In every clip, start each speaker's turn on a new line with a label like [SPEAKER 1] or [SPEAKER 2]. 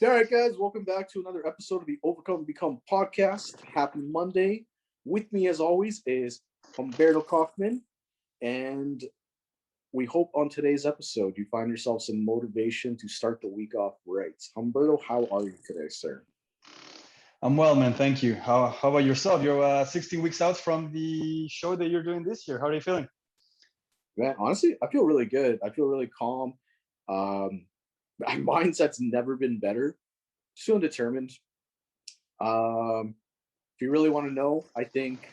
[SPEAKER 1] All right, guys, welcome back to another episode of the Overcome and Become podcast. Happy Monday. With me, as always, is Humberto Kaufman. And we hope on today's episode you find yourself some motivation to start the week off right. Humberto, how are you today, sir?
[SPEAKER 2] I'm well, man. Thank you. How about yourself? You're 16 weeks out from the show that you're doing this year. How are you feeling?
[SPEAKER 1] Man, honestly, I feel really good. I feel really calm. Um, my mindset's never been better. Still determined. If you really want to know, I think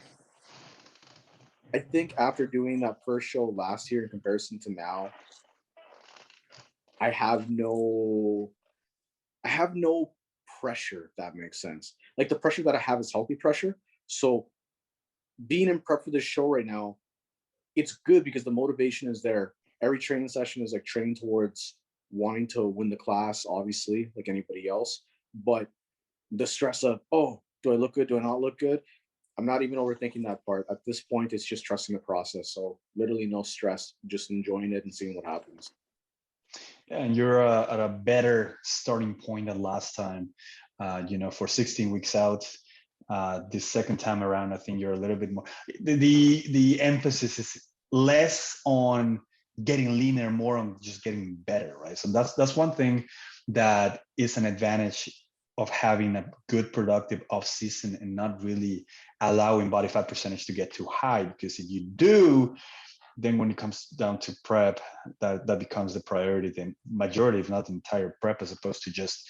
[SPEAKER 1] after doing that first show last year in comparison to now, I have no I have no pressure, if that makes sense. Like the pressure that I have is healthy pressure. So being in prep for this show right now, it's good because the motivation is there. Every training session is like training towards wanting to win the class, obviously, like anybody else. But the stress of, oh, do I look good? Do I not look good? I'm not even overthinking that part. At this point, it's just trusting the process. So literally no stress, just enjoying it and seeing what happens.
[SPEAKER 2] Yeah, and you're at a better starting point than last time. For 16 weeks out, this second time around, I think you're a little bit more. The emphasis is less on getting leaner, more on just getting better, right? So that's one thing that is an advantage of having a good productive off season and not really allowing body fat percentage to get too high, because if you do, then when it comes down to prep, that becomes the priority, the majority, if not the entire prep, as opposed to just,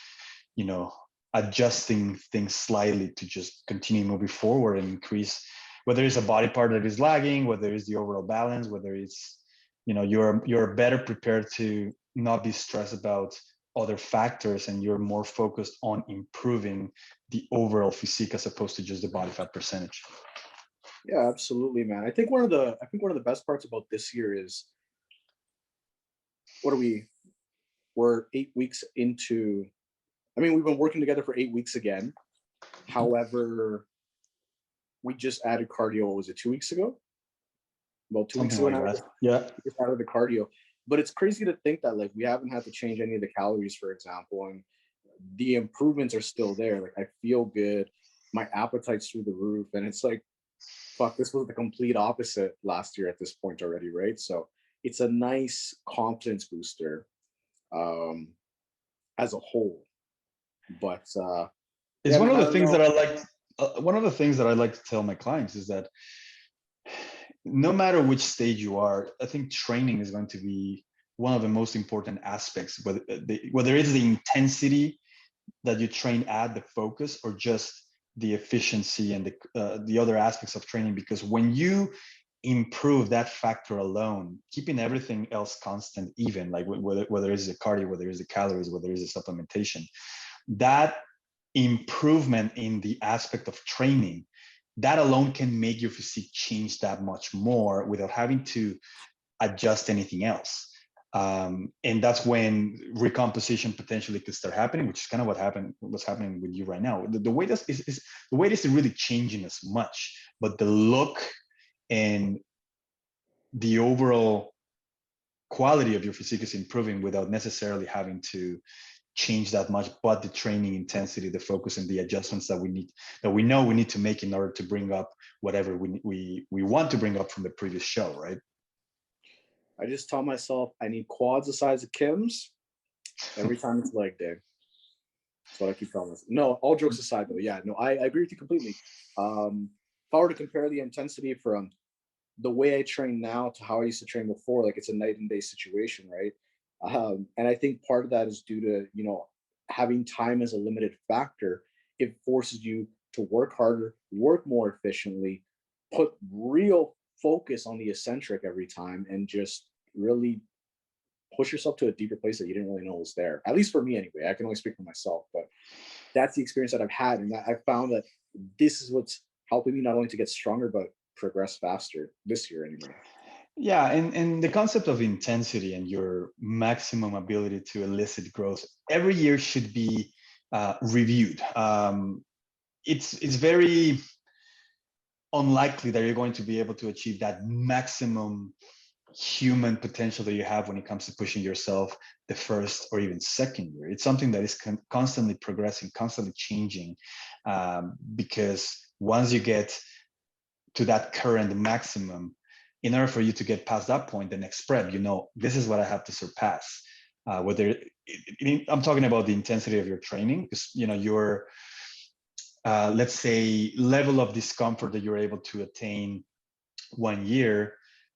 [SPEAKER 2] you know, adjusting things slightly to just continue moving forward and increase, whether it's a body part that is lagging, whether it's the overall balance, whether it's, you're better prepared to not be stressed about other factors, and you're more focused on improving the overall physique as opposed to just the body fat percentage.
[SPEAKER 1] Yeah, absolutely, man. I think one of the best parts about this year is what are we? We're 8 weeks into. I mean, we've been working together for 8 weeks again. However, we just added cardio. What was it, 2 weeks ago? About 2 weeks
[SPEAKER 2] Something
[SPEAKER 1] ago
[SPEAKER 2] like
[SPEAKER 1] now.
[SPEAKER 2] that. Yeah.
[SPEAKER 1] We just added the cardio. But it's crazy to think that like we haven't had to change any of the calories, for example, and the improvements are still there. Like I feel good, my appetite's through the roof, and it's like, fuck, this was the complete opposite last year at this point already, right? So it's a nice confidence booster um, as a whole. But
[SPEAKER 2] It's
[SPEAKER 1] yeah,
[SPEAKER 2] one
[SPEAKER 1] man,
[SPEAKER 2] of
[SPEAKER 1] I
[SPEAKER 2] the
[SPEAKER 1] don't
[SPEAKER 2] things that
[SPEAKER 1] know.
[SPEAKER 2] I like. One of the things that I like to tell my clients is that no matter which stage you are, I think training is going to be one of the most important aspects. Whether it's the intensity that you train at, the focus, or just the efficiency and the other aspects of training. Because when you improve that factor alone, keeping everything else constant, even like whether it's the cardio, whether it's the calories, whether it's the supplementation, that improvement in the aspect of training, that alone can make your physique change that much more without having to adjust anything else. And that's when recomposition potentially could start happening, which is kind of what's happening with you right now. The way this is the way this is really changing as much, but the look and the overall quality of your physique is improving without necessarily having to change that much, but the training intensity, the focus, and the adjustments that we know we need to make in order to bring up whatever we want to bring up from the previous show, right?
[SPEAKER 1] I just tell myself I need quads the size of Kim's every time it's leg day. That's what I keep telling myself. No, all jokes aside, though, yeah, no, I agree with you completely. If I were to compare the intensity from the way I train now to how I used to train before, like it's a night and day situation, right? And I think part of that is due to having time as a limited factor. It forces you to work harder, work more efficiently, put real focus on the eccentric every time, and just really push yourself to a deeper place that you didn't really know was there. At least for me, anyway. I can only speak for myself, but that's the experience that I've had, and I found that this is what's helping me not only to get stronger but progress faster this year, anyway.
[SPEAKER 2] Yeah, and the concept of intensity and your maximum ability to elicit growth every year should be reviewed. It's very unlikely that you're going to be able to achieve that maximum human potential that you have when it comes to pushing yourself the first or even second year. It's something that is constantly progressing, constantly changing, because once you get to that current maximum, in order for you to get past that point, the next prep, this is what I have to surpass. I'm talking about the intensity of your training, because your let's say level of discomfort that you're able to attain 1 year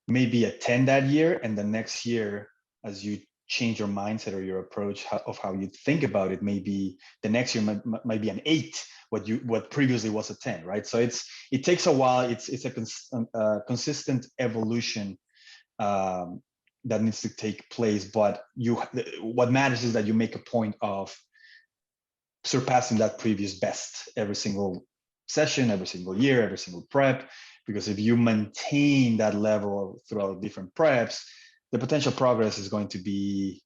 [SPEAKER 2] may be a 10 that year, and the next year, as you change your mindset or your approach of how you think about it, maybe the next year might be an 8, what previously was a 10, right? So it takes a while. It's a consistent evolution that needs to take place, but what matters is that you make a point of surpassing that previous best every single session, every single year, every single prep. Because if you maintain that level throughout different preps, the potential progress is going to be,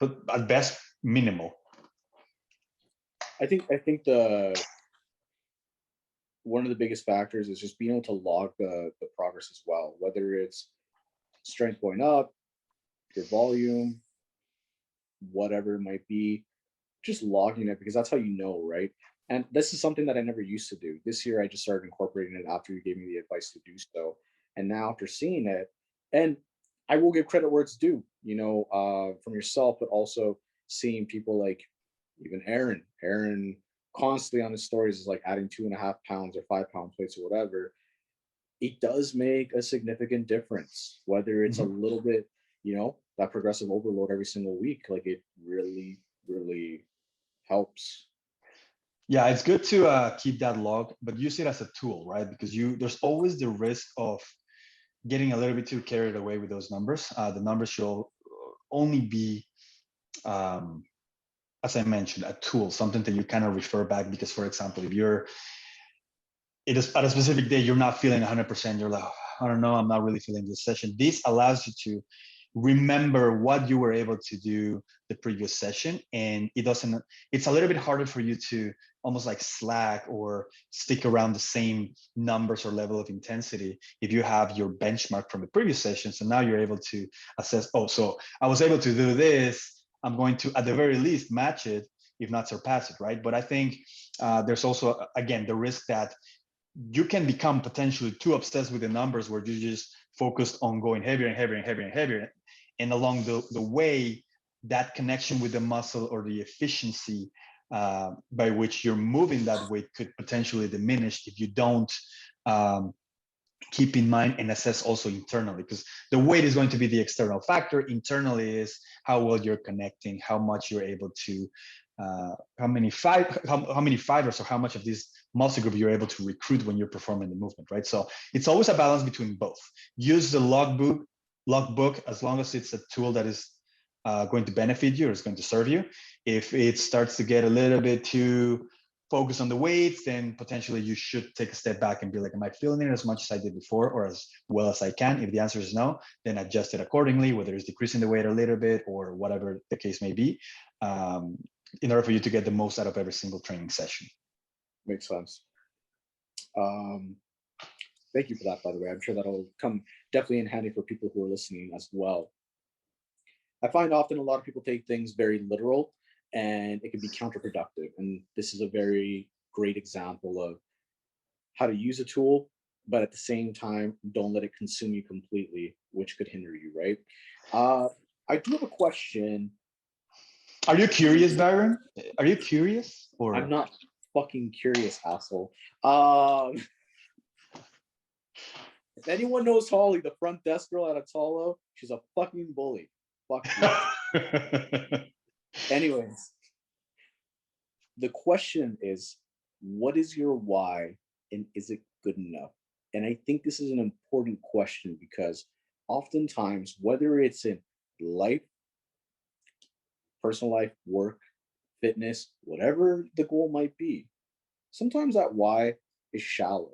[SPEAKER 2] at best, minimal.
[SPEAKER 1] I think one of the biggest factors is just being able to log the progress as well, whether it's strength going up, your volume, whatever it might be, just logging it, because that's how you know, right? And this is something that I never used to do. This year, I just started incorporating it after you gave me the advice to do so. And now after seeing it, and I will give credit where it's due, from yourself, but also seeing people like even Aaron constantly on his stories is like adding 2.5 pounds or 5 pound plates or whatever. It does make a significant difference, whether it's a little bit, that progressive overload every single week. Like, it really, really helps.
[SPEAKER 2] Yeah, it's good to keep that log, but use it as a tool, right? Because there's always the risk of getting a little bit too carried away with those numbers. The numbers should only be, as I mentioned, a tool, something that you kind of refer back. Because, for example, if it is at a specific day, you're not feeling 100%, you're like, I don't know, I'm not really feeling this session. This allows you to remember what you were able to do the previous session, and it's a little bit harder for you to almost like slack or stick around the same numbers or level of intensity if you have your benchmark from the previous session. So now you're able to assess, so I was able to do this, I'm going to at the very least match it, if not surpass it, right? But I think there's also, again, the risk that you can become potentially too obsessed with the numbers, where you just focused on going heavier and heavier and heavier and heavier. And along the way, that connection with the muscle or the efficiency by which you're moving that weight could potentially diminish if you don't keep in mind and assess also internally. Because the weight is going to be the external factor. Internally is how well you're connecting, how much you're able to, how many fibers or how much of this muscle group you're able to recruit when you're performing the movement, right? So it's always a balance between both. Use the logbook as long as it's a tool that is going to benefit you or is going to serve you. If it starts to get a little bit too focused on the weights, then potentially you should take a step back and be like, am I feeling it as much as I did before or as well as I can? If the answer is no, then adjust it accordingly, whether it's decreasing the weight a little bit or whatever the case may be, in order for you to get the most out of every single training session.
[SPEAKER 1] Makes sense. Thank you for that, by the way. I'm sure that'll come definitely in handy for people who are listening as well. I find often a lot of people take things very literal, and it can be counterproductive. And this is a very great example of how to use a tool, but at the same time, don't let it consume you completely, which could hinder you, right? I do have a question.
[SPEAKER 2] Are you curious, Byron? Are you curious? Or
[SPEAKER 1] I'm not fucking curious, asshole. If anyone knows Holly, the front desk girl at Atolo, she's a fucking bully. Fuck you. Anyways, the question is, what is your why, and is it good enough? And I think this is an important question, because oftentimes, whether it's in life, personal life, work, fitness, whatever the goal might be, sometimes that why is shallow.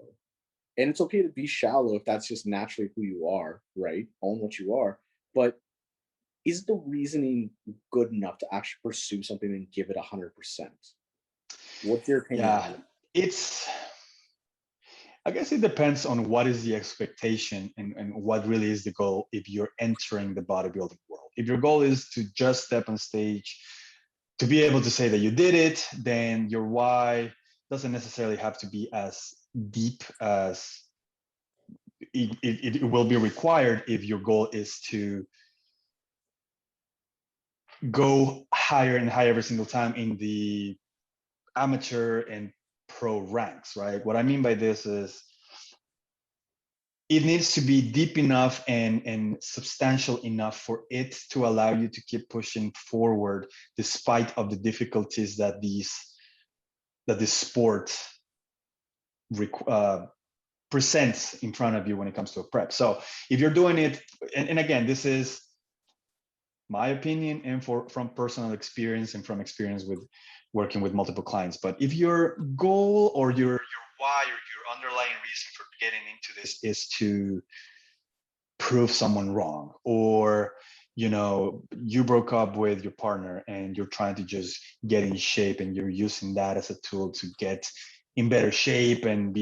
[SPEAKER 1] And it's okay to be shallow if that's just naturally who you are, right? Own what you are. But is the reasoning good enough to actually pursue something and give it 100%? What's your opinion on it?
[SPEAKER 2] It's I guess it depends on what is the expectation and what really is the goal if you're entering the bodybuilding world. If your goal is to just step on stage, to be able to say that you did it, then your why doesn't necessarily have to be as deep as it will be required if your goal is to go higher and higher every single time in the amateur and pro ranks, right? What I mean by this is it needs to be deep enough and substantial enough for it to allow you to keep pushing forward despite of the difficulties that this sport presents in front of you when it comes to a prep. So if you're doing it, and again, this is my opinion and from personal experience and from experience with working with multiple clients. But if your goal or your why or your underlying reason for getting into this is to prove someone wrong, or you broke up with your partner and you're trying to just get in shape and you're using that as a tool to get in better shape and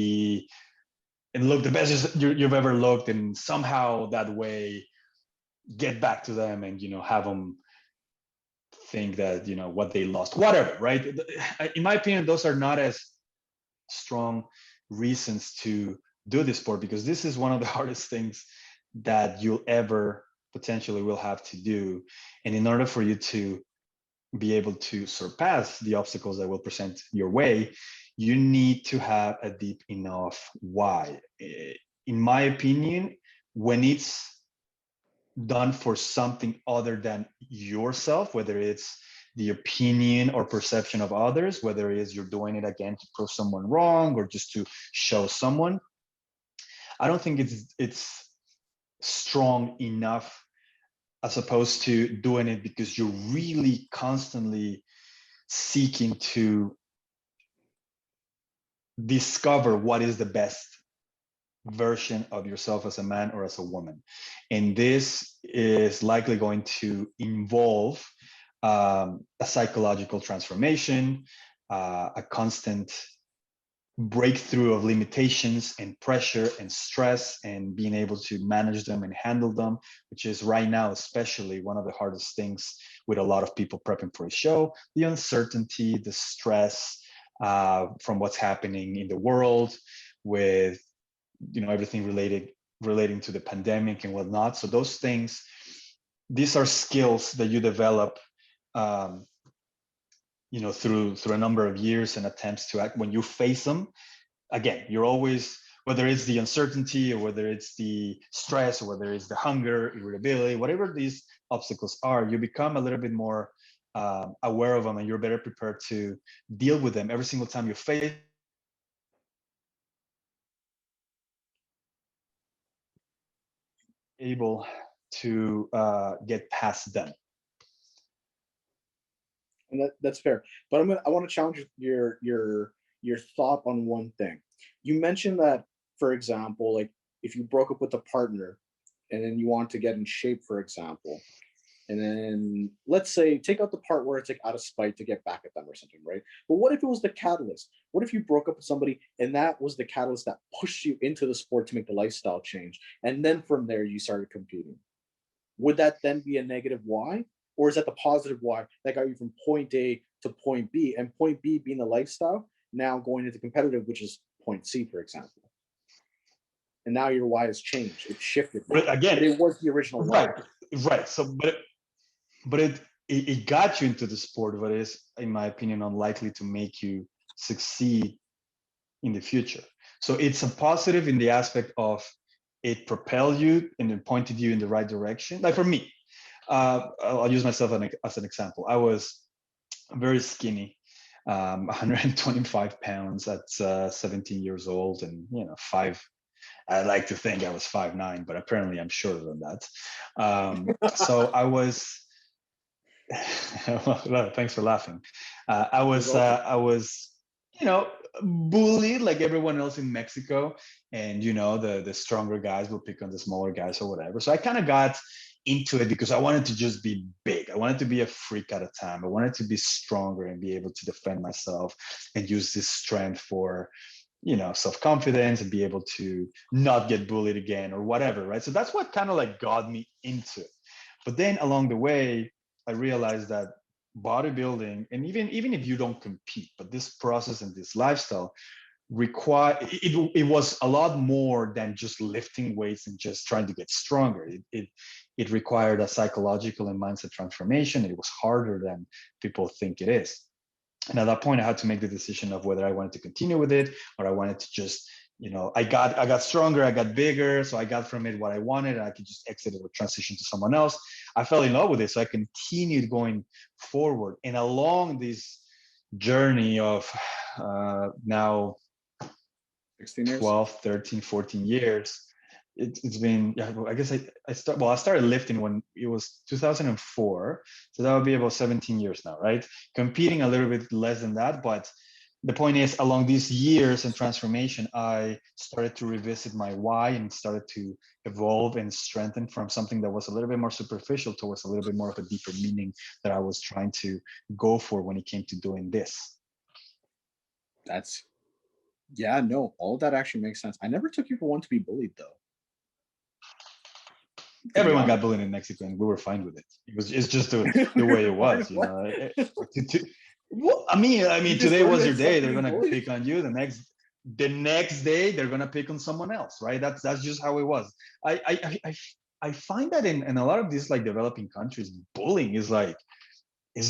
[SPEAKER 2] look the best you've ever looked, and somehow that way get back to them and have them think that what they lost, whatever, right? In my opinion, those are not as strong reasons to do this sport, because this is one of the hardest things that you'll ever potentially will have to do. And in order for you to be able to surpass the obstacles that will present your way, you need to have a deep enough why. In my opinion, when it's done for something other than yourself, whether it's the opinion or perception of others, whether it is you're doing it again to prove someone wrong or just to show someone, I don't think it's strong enough, as opposed to doing it because you're really constantly seeking to discover what is the best version of yourself as a man or as a woman. And this is likely going to involve a psychological transformation, a constant breakthrough of limitations and pressure and stress, and being able to manage them and handle them, which is right now especially one of the hardest things with a lot of people prepping for a show. The uncertainty, the stress from what's happening in the world with everything relating to the pandemic and whatnot. So those things, these are skills that you develop through a number of years and attempts to act. When you face them, again, you're always, whether it's the uncertainty or whether it's the stress or whether it's the hunger, irritability, whatever these obstacles are, you become a little bit more aware of them, and you're better prepared to deal with them every single time you face able to get past them.
[SPEAKER 1] And that's fair. But I want to challenge your thought on one thing. You mentioned that, for example, like if you broke up with a partner and then you want to get in shape, for example, and then let's say take out the part where it's like out of spite to get back at them or something, right? But what if it was the catalyst? What if you broke up with somebody and that was the catalyst that pushed you into the sport to make the lifestyle change, and then from there you started competing? Would that then be a negative why? Or is that the positive why that got you from point A to point B, and point B being the lifestyle, now going into competitive, which is point C, for example? And now your why has changed. It's shifted.
[SPEAKER 2] But again,
[SPEAKER 1] but it was the original why.
[SPEAKER 2] Right. So, but it got you into the sport, but is, in my opinion, unlikely to make you succeed in the future. So it's a positive in the aspect of it propelled you and it pointed you in the right direction. Like for me, I'll use myself as an example. I was very skinny, 125 pounds at 17 years old, and I like to think I was 5'9", but apparently I'm shorter than that. So I was. Well, thanks for laughing. I was, bullied like everyone else in Mexico, and the stronger guys will pick on the smaller guys or whatever. So I kind of got into it because I wanted to just be big. I wanted to be a freak at a time. I wanted to be stronger and be able to defend myself and use this strength for self-confidence and be able to not get bullied again or whatever, right? So that's what kind of like got me into it. But then along the way, I realized that bodybuilding, and even if you don't compete, but this process and this lifestyle it was a lot more than just lifting weights and just trying to get stronger. It required a psychological and mindset transformation. It was harder than people think it is. And at that point, I had to make the decision of whether I wanted to continue with it or I wanted to just, I got stronger, I got bigger, so I got from it what I wanted, and I could just exit it or transition to someone else. I fell in love with it, so I continued going forward. And along this journey of now
[SPEAKER 1] 16 years?
[SPEAKER 2] 12, 13, 14 years, it's been, I guess I started lifting when it was 2004. So that would be about 17 years now, right? Competing a little bit less than that. But the point is, along these years and transformation, I started to revisit my why and started to evolve and strengthen from something that was a little bit more superficial towards a little bit more of a deeper meaning that I was trying to go for when it came to doing this.
[SPEAKER 1] All of that actually makes sense. I never took you for one to be bullied, though.
[SPEAKER 2] Everyone got bullied in Mexico, and we were fine with it. It's just the way it was, Well, I mean, today was your day. They're gonna pick on you. The next day, they're gonna pick on someone else, right? That's just how it was. I find that in a lot of these like developing countries, bullying is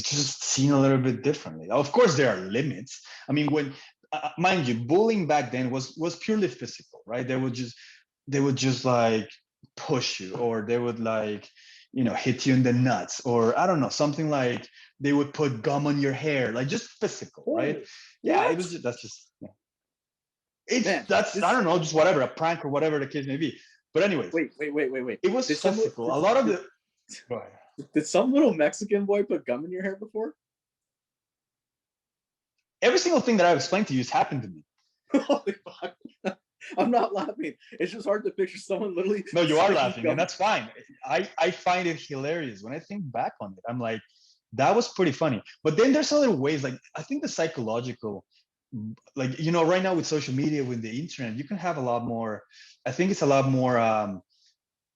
[SPEAKER 2] just seen a little bit differently. Of course, there are limits. I mean, when mind you, bullying back then was purely physical, right? They would just like push you, or they would like hit you in the nuts, or I don't know, something like they would put gum on your hair, like just physical, right? Yeah, it was just I don't know, just whatever, a prank or whatever the case may be. But anyway,
[SPEAKER 1] wait,
[SPEAKER 2] it was physical. A lot of the go ahead.
[SPEAKER 1] Did some little Mexican boy put gum in your hair before?
[SPEAKER 2] Every single thing that I've explained to you has happened to me.
[SPEAKER 1] Holy fuck. I'm not laughing. It's just hard to picture someone literally.
[SPEAKER 2] No, you are laughing, and that's fine. I find it hilarious. When I think back on it, I'm like, that was pretty funny. But then there's other ways. Like, I think the psychological, like, right now with social media, with the internet, you can have a lot more. I think it's a lot more,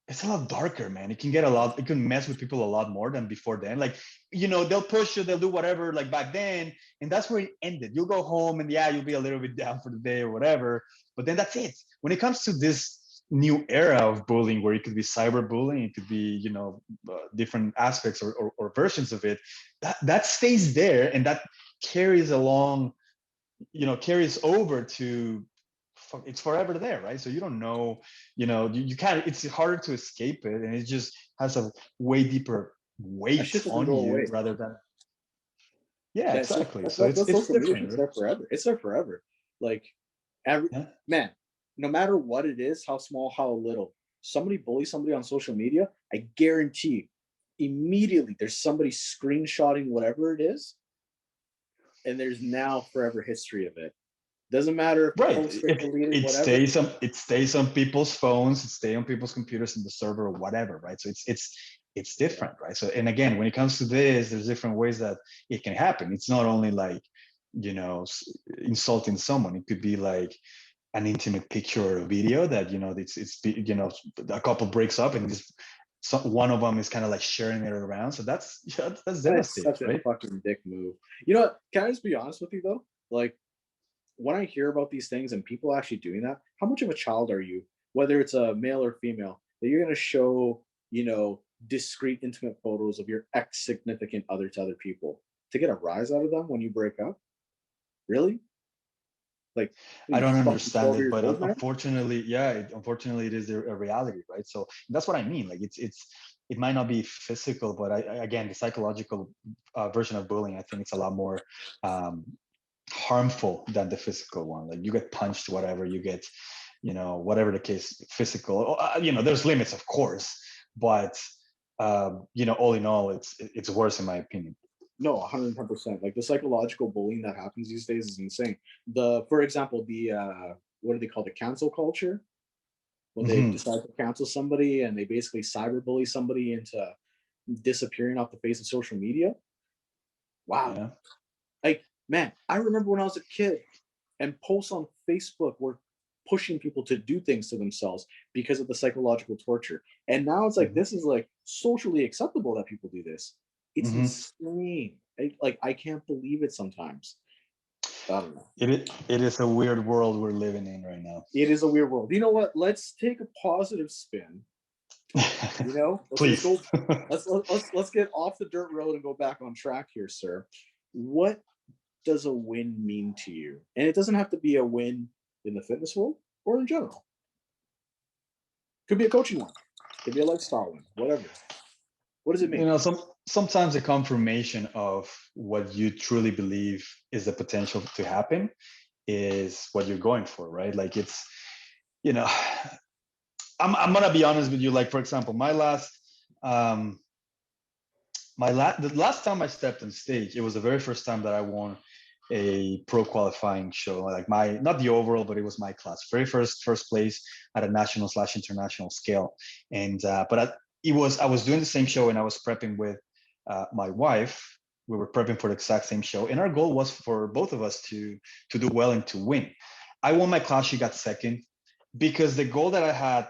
[SPEAKER 2] it's a lot darker, man. It can mess with people a lot more than before then. Like, they'll push you, they'll do whatever, like back then. And that's where it ended. You'll go home and you'll be a little bit down for the day or whatever. But then that's it. When it comes to this new era of bullying, where it could be cyberbullying, it could be, different aspects or versions of it, that stays there, and that carries along, carries over to, it's forever there, right? So you don't know, you can't, it's harder to escape it, and it just has a way deeper weight on you rather than, exactly. So it's different.
[SPEAKER 1] It's there forever. It's there forever. Like, man, no matter what it is, how small, how little, somebody bullies somebody on social media, I guarantee immediately there's somebody screenshotting whatever it is, and there's now forever history of it. Doesn't matter if
[SPEAKER 2] it stays on people's phones, it stays on people's computers in the server or whatever, right? So it's different, right? So, and again, when it comes to this, there's different ways that it can happen. It's not only like, insulting someone. It could be like an intimate picture or a video that, a couple breaks up and one of them is kind of like sharing it around. So that's devastating,
[SPEAKER 1] such a fucking dick move. Can I just be honest with you though? Like, when I hear about these things and people actually doing that, how much of a child are you, whether it's a male or female, that you're going to show, discreet, intimate photos of your ex-significant other to other people to get a rise out of them when you break up? Really? Like,
[SPEAKER 2] I don't understand it, but unfortunately, it is a reality, right? So that's what I mean. Like, it might not be physical, but again, the psychological version of bullying, I think it's a lot more harmful than the physical one. Like, you get punched, whatever, you get, whatever the case, physical, there's limits, of course, but all in all, it's worse, in my opinion.
[SPEAKER 1] No, 110%. Like, the psychological bullying that happens these days is insane. For example, the what do they call the cancel culture? When they decide to cancel somebody and they basically cyberbully somebody into disappearing off the face of social media. Wow. Yeah. Like, man, I remember when I was a kid, and posts on Facebook were pushing people to do things to themselves because of the psychological torture. And now it's like, this is like socially acceptable that people do this. It's insane. I can't believe it sometimes. I don't know.
[SPEAKER 2] It is a weird world we're living in right now.
[SPEAKER 1] It is a weird world. You know what? Let's take a positive spin. You know,
[SPEAKER 2] Please.
[SPEAKER 1] Let's get off the dirt road and go back on track here, sir. What does a win mean to you? And it doesn't have to be a win in the fitness world or in general. Could be a coaching one. Could be a lifestyle one. Whatever. What does it mean?
[SPEAKER 2] You know, sometimes the confirmation of what you truly believe is the potential to happen is what you're going for, right? Like it's, you know, I'm gonna be honest with you. Like, for example, the last time I stepped on stage, it was the very first time that I won a pro qualifying show, like not the overall, but it was my class, very first place at a national/international scale. And I was doing the same show, and I was prepping with my wife. We were prepping for the exact same show, and our goal was for both of us to do well and to win. I won my class. She got second, because the goal that I had,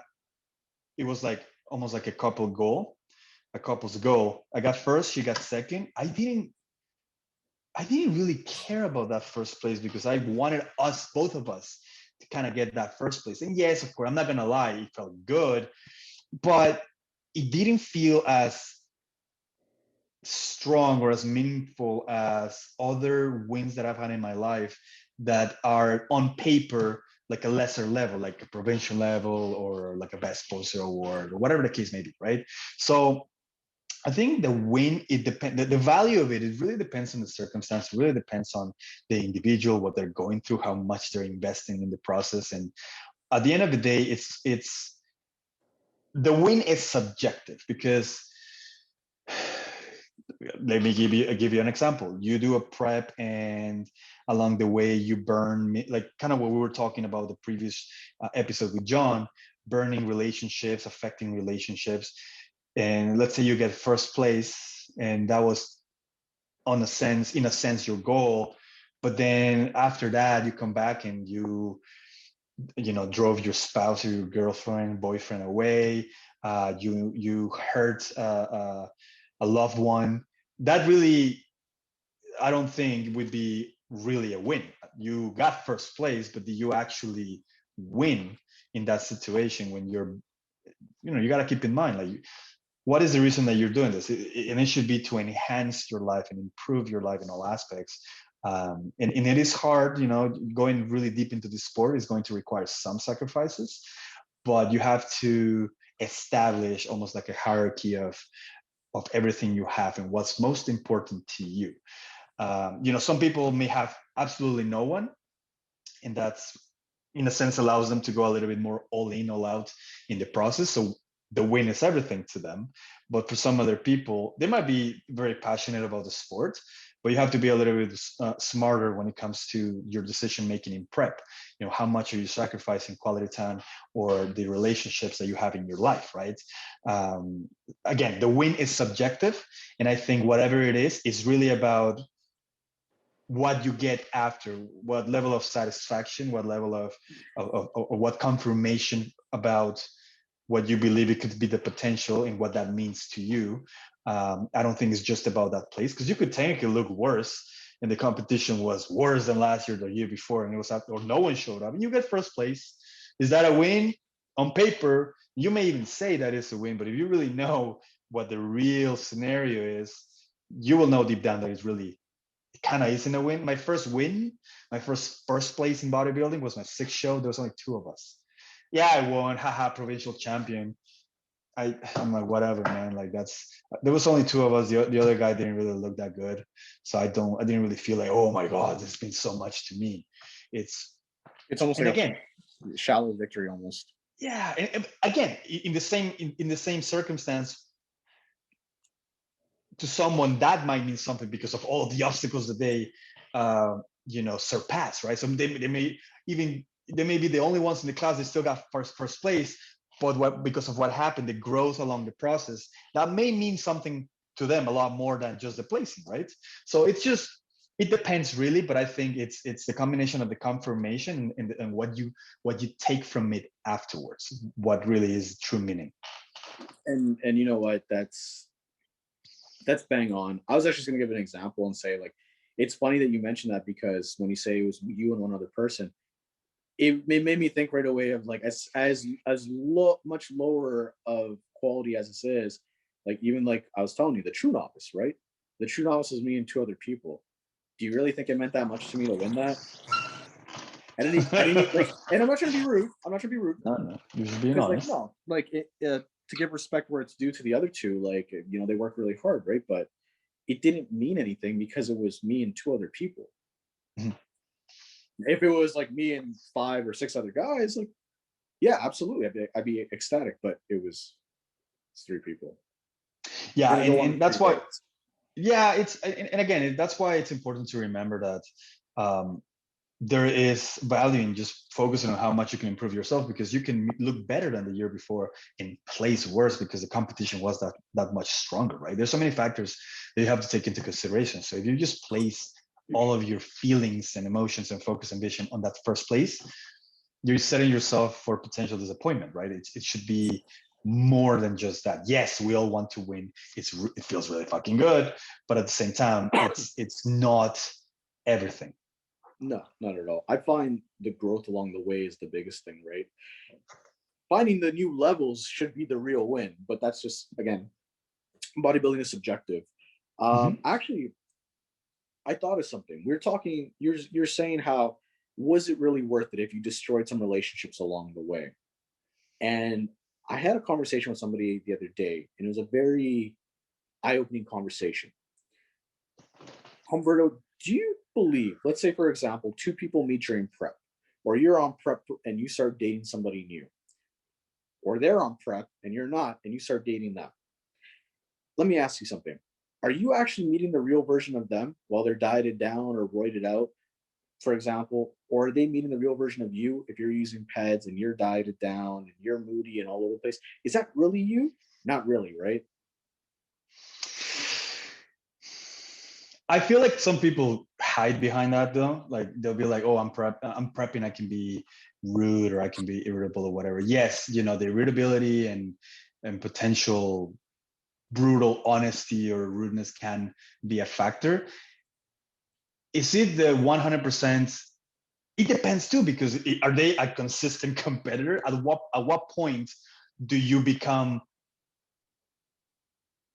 [SPEAKER 2] it was like almost like a couple's goal. I got first, she got second. I didn't really care about that first place, because I wanted both of us to kind of get that first place. And yes, of course, I'm not gonna lie, it felt good, but it didn't feel as strong or as meaningful as other wins that I've had in my life that are on paper like a lesser level, like a provincial level or like a best sponsor award or whatever the case may be, right? So I think the win, the value of it really depends on the circumstance, really depends on the individual, what they're going through, how much they're investing in the process. And at the end of the day, it's the win is subjective, because let me give you an example. You do a prep, and along the way you burn, like kind of what we were talking about the previous episode with John, burning relationships, affecting relationships. And let's say you get first place, and that was in a sense your goal, but then after that you come back and you drove your spouse or your girlfriend, boyfriend away, you hurt a loved one. That really, I don't think would be really a win. You got first place, but did you actually win in that situation? When you got to keep in mind, like, what is the reason that you're doing this? And it should be to enhance your life and improve your life in all aspects. And it is hard, going really deep into the sport is going to require some sacrifices, but you have to establish almost like a hierarchy of everything you have and what's most important to you. Some people may have absolutely no one, and that's, in a sense, allows them to go a little bit more all in, all out in the process. So the win is everything to them. But for some other people, they might be very passionate about the sport, but you have to be a little bit smarter when it comes to your decision making in prep. How much are you sacrificing quality time or the relationships that you have in your life, right? Again, the win is subjective, and I think whatever it is really about what you get after, what level of satisfaction, what level of what confirmation about what you believe it could be, the potential, and what that means to you. I don't think it's just about that place, because you could technically look worse and the competition was worse than last year or the year before, and it was or no one showed up and you get first place. Is that a win? On paper, you may even say that it's a win, but if you really know what the real scenario is, you will know deep down that it kind of isn't a win. My first first place in bodybuilding was my 6th show. There was only 2 of us. Yeah, I won, haha, provincial champion. I'm like, whatever, man. Like, there was only 2 of us. The other guy didn't really look that good, so I didn't really feel like, oh my god, this means so much to me. It's
[SPEAKER 1] almost like a shallow victory, almost.
[SPEAKER 2] Yeah, and again, in the same circumstance, to someone that might mean something because of all the obstacles that they surpass, right? So they may be the only ones in the class that still got first place, but because of what happened, the growth along the process, that may mean something to them a lot more than just the placing, right? So it's just It depends really, but I think it's the combination of the confirmation and what you take from it afterwards, what really is true meaning.
[SPEAKER 1] And you know what? That's bang on. I was actually just gonna give an example and say, like, it's funny that you mentioned that, because when you say it was you and one other person, it made me think right away of, like, much lower of quality as this is, like, even like I was telling you, the true novice, right? The true novice is me and two other people. Do you really think it meant that much to me to win that? I didn't like, and I'm not trying to be rude. I'm not trying to be rude,
[SPEAKER 2] No, you're just being
[SPEAKER 1] because, like,
[SPEAKER 2] honest.
[SPEAKER 1] no, like, to give respect where it's due to the other two, like, they worked really hard, right? But it didn't mean anything because it was me and two other people.
[SPEAKER 2] Mhm.
[SPEAKER 1] If it was like me and 5 or 6 other guys, like, yeah, absolutely, I'd be ecstatic. But it's 3 people. We're
[SPEAKER 2] Yeah,
[SPEAKER 1] gonna go on
[SPEAKER 2] and
[SPEAKER 1] three
[SPEAKER 2] that's why.
[SPEAKER 1] dates.
[SPEAKER 2] Yeah, and again, that's why it's important to remember that there is value in just focusing on how much you can improve yourself, because you can look better than the year before and place worse because the competition was that much stronger, right? There's so many factors that you have to take into consideration. So if you just place all of your feelings and emotions and focus and vision on that first place, you're setting yourself for potential disappointment, right? It should be more than just that. Yes, we all want to win. It feels really fucking good, but at the same time, it's not everything.
[SPEAKER 1] No, not at all. I find the growth along the way is the biggest thing, right? Finding the new levels should be the real win, but that's just, again, bodybuilding is subjective.
[SPEAKER 2] Mm-hmm.
[SPEAKER 1] Actually, I thought of something. We are talking. You're saying how, was it really worth it if you destroyed some relationships along the way? And I had a conversation with somebody the other day, and it was a very eye-opening conversation. Humberto, do you believe, let's say, for example, two people meet during prep, or you're on prep and you start dating somebody new, or they're on prep and you're not, and you start dating them? Let me ask you something. Are you actually meeting the real version of them while they're dieted down or roided out, for example? Or are they meeting the real version of you if you're using PEDs and you're dieted down and you're moody and all over the place? Is that really you? Not really, right?
[SPEAKER 2] I feel like some people hide behind that though. Like they'll be like, "Oh, I'm prepping. I can be rude or I can be irritable or whatever." Yes, the irritability and potential brutal honesty or rudeness can be a factor. Is it the 100%? It depends too, because are they a consistent competitor? At what point do you become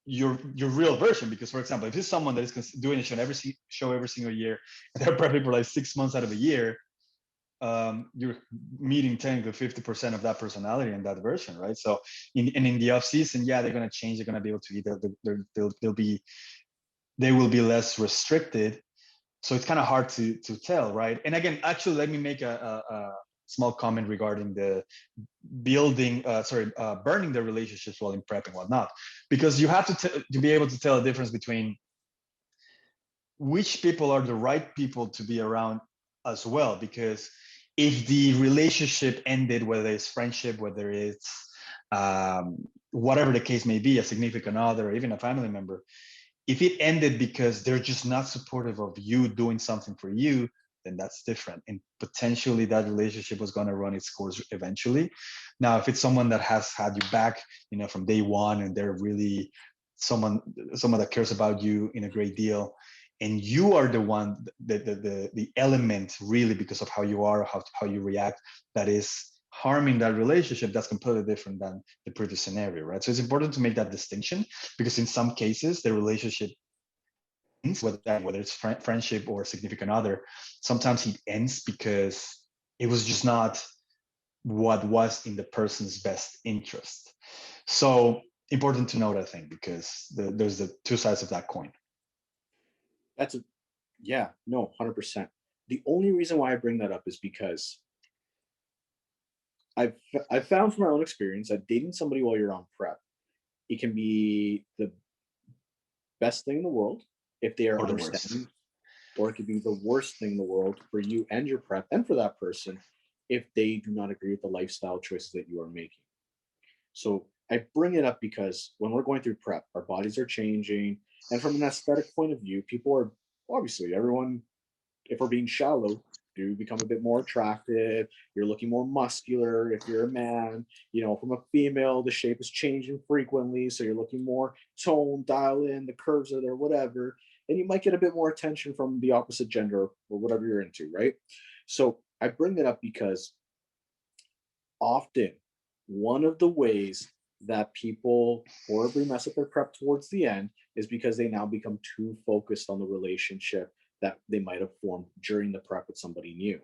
[SPEAKER 2] your real version? Because, for example, if it's someone that is doing a show every single year, and they're prepping for like 6 months out of a year, you're meeting 10 to 50% of that personality and that version, right? So in the off season, yeah, they're going to change. They're going to be able to eat. They will be less restricted. So it's kind of hard to tell, right? And again, actually, let me make a small comment regarding the burning the relationships while in prep and whatnot, because you have to be able to tell the difference between which people are the right people to be around as well. Because if the relationship ended, whether it's friendship, whether it's whatever the case may be, a significant other or even a family member, if it ended because they're just not supportive of you doing something for you, then that's different. And potentially that relationship was going to run its course eventually. Now, if it's someone that has had you back, from day one, and they're really someone that cares about you in a great deal, and you are the one, the element really, because of how you are, how you react, that is harming that relationship, that's completely different than the previous scenario, right? So it's important to make that distinction, because in some cases the relationship ends, whether it's friendship or significant other, sometimes it ends because it was just not what was in the person's best interest. So important to note, I think, because there's the two sides of that coin.
[SPEAKER 1] Yeah, no, 100%. The only reason why I bring that up is because I've found from my own experience that dating somebody while you're on prep, it can be the best thing in the world if they are
[SPEAKER 2] Or the worst.
[SPEAKER 1] understanding, or it could be the worst thing in the world for you and your prep and for that person if they do not agree with the lifestyle choices that you are making. So I bring it up because when we're going through prep, our bodies are changing, and from an aesthetic point of view, people are Obviously, everyone, if we're being shallow, do become a bit more attractive. You're looking more muscular if you're a man. From a female, the shape is changing frequently, so you're looking more toned, dial in, the curves are there, whatever. And you might get a bit more attention from the opposite gender or whatever you're into, right? So I bring that up because often one of the ways that people horribly mess up their prep towards the end is because they now become too focused on the relationship that they might have formed during the prep with somebody new.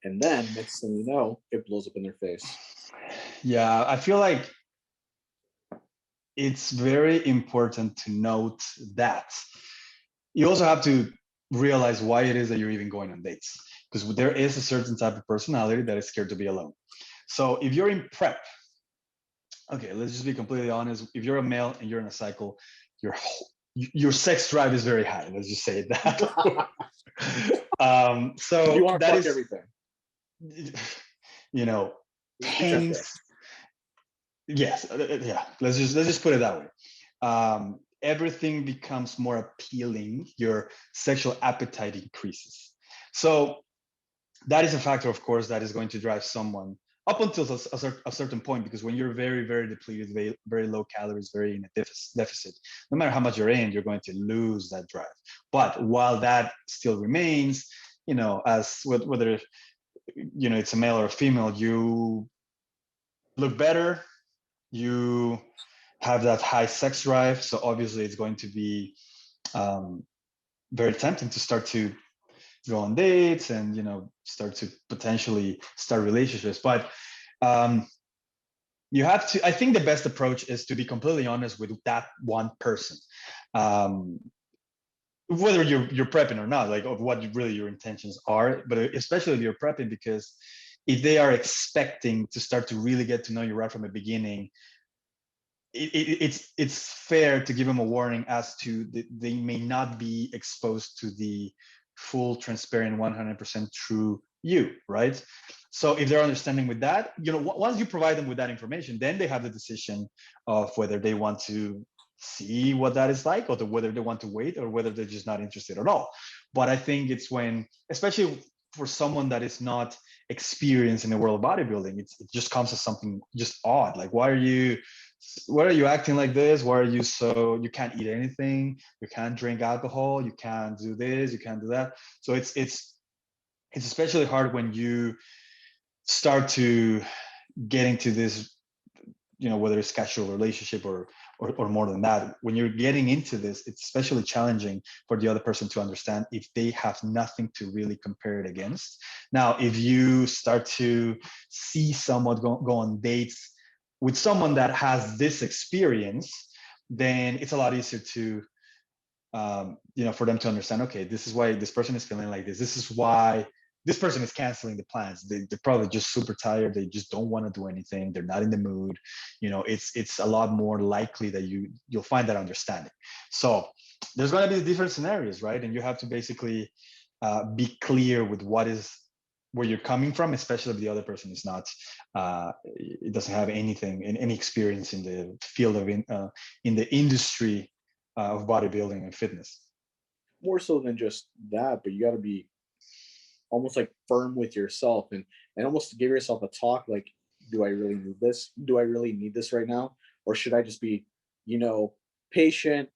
[SPEAKER 1] And then next thing you know, it blows up in their face.
[SPEAKER 2] Yeah, I feel like it's very important to note that you also have to realize why it is that you're even going on dates, because there is a certain type of personality that is scared to be alone. So if you're in prep, okay, let's just be completely honest. If you're a male and you're in a cycle, your sex drive is very high. Let's just say that. So
[SPEAKER 1] you want to
[SPEAKER 2] that
[SPEAKER 1] fuck
[SPEAKER 2] is
[SPEAKER 1] everything.
[SPEAKER 2] Hence, yes, yeah. Let's just put it that way. Everything becomes more appealing. Your sexual appetite increases. So that is a factor, of course, that is going to drive someone up until a certain point, because when you're very, very depleted, very, very low calories, very in a deficit, no matter how much you're in, you're going to lose that drive. But while that still remains, as whether it's a male or a female, you look better, you have that high sex drive, so obviously it's going to be very tempting to start to go on dates and start to potentially start relationships. But you have to, I think the best approach is to be completely honest with that one person, whether you're prepping or not, like of what really your intentions are, but especially if you're prepping, because if they are expecting to start to really get to know you right from the beginning, it's fair to give them a warning as to they may not be exposed to the full, transparent, 100% true you, right? So if they're understanding with that, once you provide them with that information, then they have the decision of whether they want to see what that is like, or whether they want to wait, or whether they're just not interested at all. But I think it's when, especially for someone that is not experienced in the world of bodybuilding, it just comes as something just odd. Like, why are you acting like this? Why are you you can't eat anything, you can't drink alcohol, you can't do this, you can't do that? So it's especially hard when you start to get into this, whether it's casual relationship or more than that. When you're getting into this, it's especially challenging for the other person to understand if they have nothing to really compare it against. Now, if you start to see someone go on dates with someone that has this experience, then it's a lot easier to, for them to understand, okay, this is why this person is feeling like this. This is why this person is canceling the plans. They're probably just super tired. They just don't want to do anything. They're not in the mood. It's a lot more likely that you'll find that understanding. So there's going to be different scenarios, right? And you have to basically be clear with where you're coming from, especially if the other person is not, it doesn't have any experience in the field of in the industry of bodybuilding and fitness.
[SPEAKER 1] More so than just that, but you got to be almost like firm with yourself and almost give yourself a talk, like, do I really need this? Do I really need this right now? Or should I just be, patient,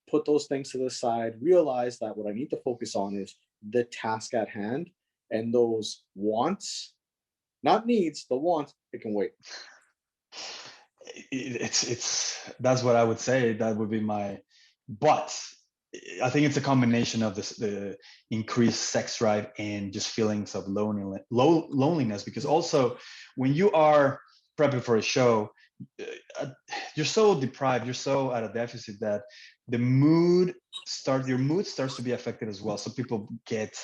[SPEAKER 1] put those things to the side, realize that what I need to focus on is the task at hand, and those wants, not needs, the wants, it can wait.
[SPEAKER 2] That's what I would say. That would be but I think it's a combination of the increased sex drive and just feelings of loneliness, because also when you are prepping for a show, you're so deprived, you're so at a deficit that your mood starts to be affected as well. So people get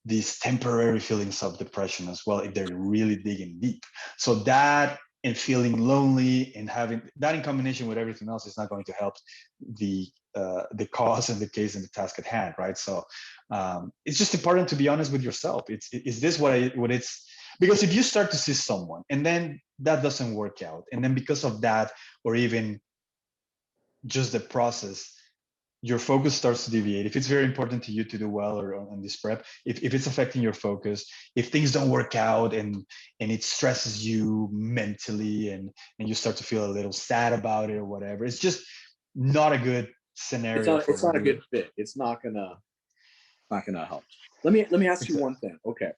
[SPEAKER 2] these temporary feelings of depression as well if they're really digging deep. So that, and feeling lonely, and having that in combination with everything else, is not going to help the cause and the case and the task at hand, right? So it's just important to be honest with yourself. Is this what it's? Because if you start to see someone and then that doesn't work out, and then because of that, or even just the process, your focus starts to deviate, if it's very important to you to do well or on this prep, if it's affecting your focus, if things don't work out and it stresses you mentally and you start to feel a little sad about it or whatever, it's just not a good scenario.
[SPEAKER 1] It's not a good fit. It's not gonna help. Let me ask you one thing. Okay.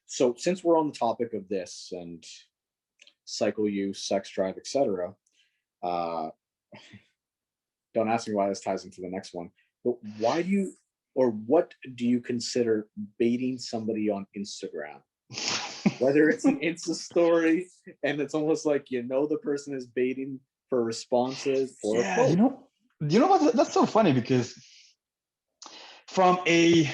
[SPEAKER 1] So since we're on the topic of this and cycle use, sex drive, etc., don't ask me why this ties into the next one, but why do you, or what do you consider baiting somebody on Instagram? Whether it's an Insta story and it's almost like, you know, the person is baiting for responses or
[SPEAKER 2] yeah, you know what, that's so funny, because from an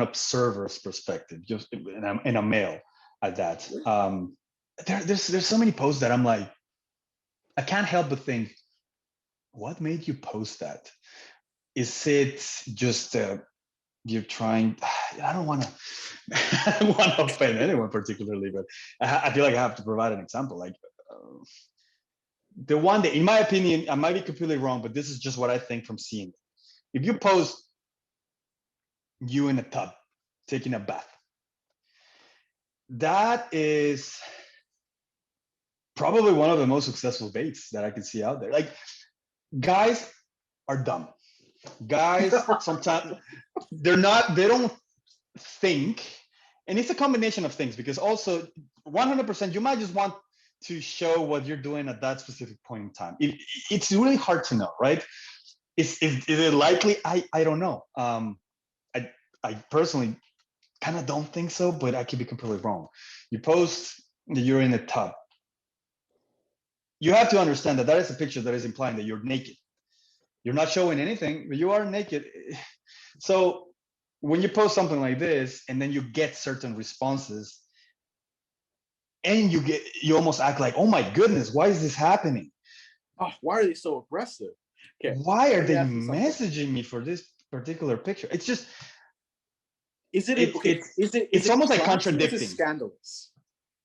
[SPEAKER 2] observer's perspective, just in a male at that, there's so many posts that I'm like, I can't help but think, what made you post that? Is it just you're trying? I don't want to offend anyone particularly, but I feel like I have to provide an example. Like the one that, in my opinion, I might be completely wrong, but this is just what I think from seeing it. If you post you in a tub taking a bath, that is probably one of the most successful baits that I can see out there. Like, guys are dumb. Guys sometimes they don't think, and it's a combination of things, because also 100% you might just want to show what you're doing at that specific point in time. It's really hard to know, right? Is it likely? I don't know. I personally kind of don't think so, but I could be completely wrong. You post that you're in a tub. You have to understand that is a picture that is implying that you're naked. You're not showing anything, but you are naked. So when you post something like this and then you get certain responses, and you almost act like, oh my goodness, why is this happening?
[SPEAKER 1] Oh, why are they so aggressive?
[SPEAKER 2] Okay, why are they messaging me for this particular picture? It's just, it's almost like contradicting.
[SPEAKER 1] Is it scandalous?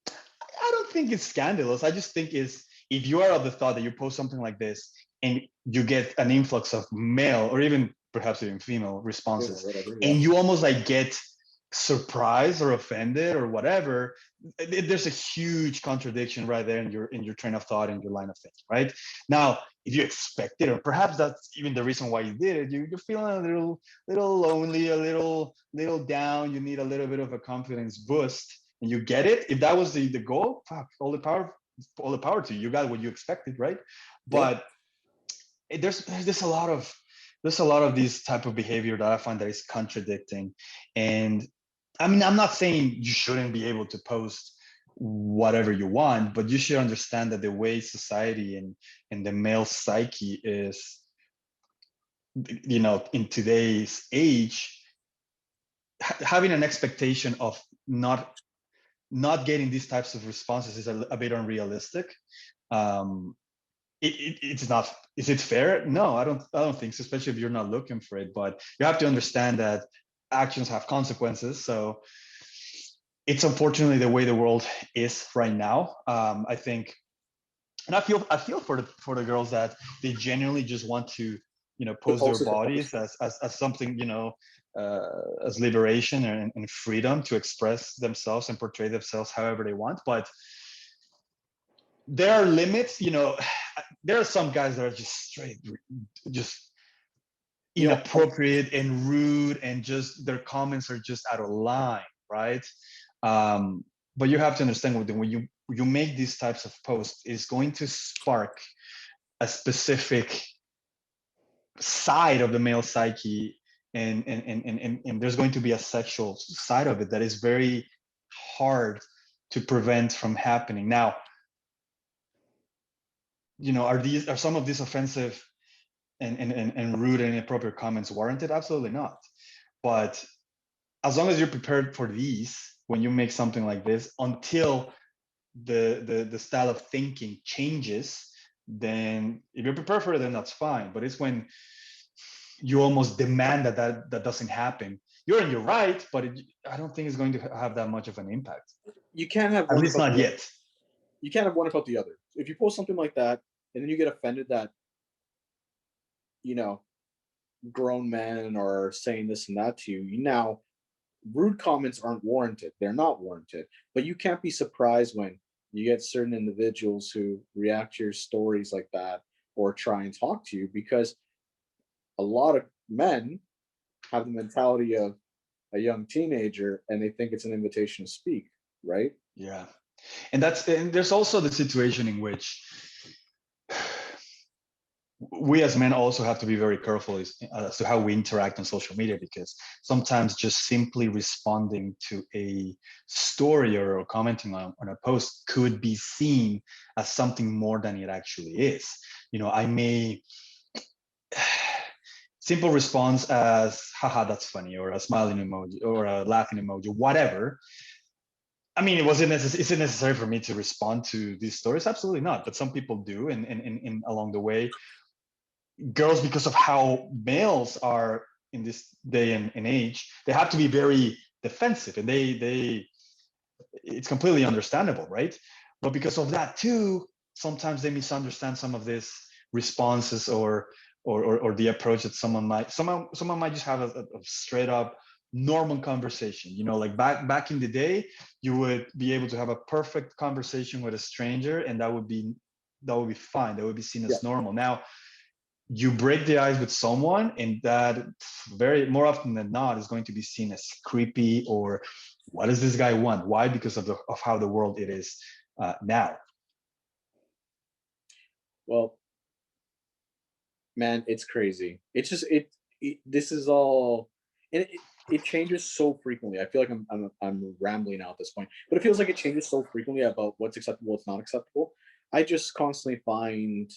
[SPEAKER 2] I don't think it's scandalous. I just think if you are of the thought that you post something like this and you get an influx of male or even perhaps even female responses, and you almost like get surprised or offended or whatever, there's a huge contradiction right there in your train of thought and your line of thinking. Right now, if you expect it, or perhaps that's even the reason why you did it, you're feeling a little lonely, a little down, you need a little bit of a confidence boost, and you get it. If that was the goal, fuck, all the power to you. You got what you expected, right? But there's a lot of these type of behavior that I find that is contradicting. And I mean, I'm not saying you shouldn't be able to post whatever you want, but you should understand that the way society and the male psyche is, you know, in today's age, having an expectation of not getting these types of responses is a bit unrealistic. It's not. Is it fair? No, I don't think so, especially if you're not looking for it. But you have to understand that actions have consequences. So it's unfortunately the way the world is right now. I think, and I feel for the girls that they genuinely just want to, you know, post their bodies as something, you know, as liberation and freedom to express themselves and portray themselves however they want. But there are limits, you know. There are some guys that are just inappropriate and rude, and just their comments are just out of line, right? But you have to understand, when you make these types of posts, it's going to spark a specific side of the male psyche, and there's going to be a sexual side of it that is very hard to prevent from happening. Now, you know, are some of these offensive and rude and inappropriate comments warranted? Absolutely not. But as long as you're prepared for these, when you make something like this, until the style of thinking changes, then if you're prepared for it, then that's fine. But it's when you almost demand that doesn't happen, you're in your right, but I don't think it's going to have that much of an impact.
[SPEAKER 1] You can't have,
[SPEAKER 2] at least not yet.
[SPEAKER 1] You can't have one without the other. If you post something like that and then you get offended that you know, grown men are saying this and that to you. Now, rude comments aren't warranted. They're not warranted. But you can't be surprised when you get certain individuals who react to your stories like that or try and talk to you, because a lot of men have the mentality of a young teenager and they think it's an invitation to speak, right?
[SPEAKER 2] Yeah. And there's also the situation in which we as men also have to be very careful as to how we interact on social media, because sometimes just simply responding to a story or commenting on a post could be seen as something more than it actually is. You know, I may simple response as haha, that's funny, or a smiling emoji or a laughing emoji, whatever. I mean, is it necessary for me to respond to these stories? Absolutely not. But some people do, and along the way, girls, because of how males are in this day and age, they have to be very defensive, and it's completely understandable, right? But because of that too, sometimes they misunderstand some of these responses or the approach that someone might just have a straight up normal conversation. You know, like back in the day, you would be able to have a perfect conversation with a stranger, and that would be fine. That would be seen as normal. Now, you break the ice with someone, and that more often than not is going to be seen as creepy, or what does this guy want? Why? Because of how the world it is now.
[SPEAKER 1] Well, man, it's crazy. It's just this is all, and it changes so frequently. I feel like I'm rambling now at this point, but it feels like it changes so frequently about what's acceptable, what's not acceptable. I just constantly find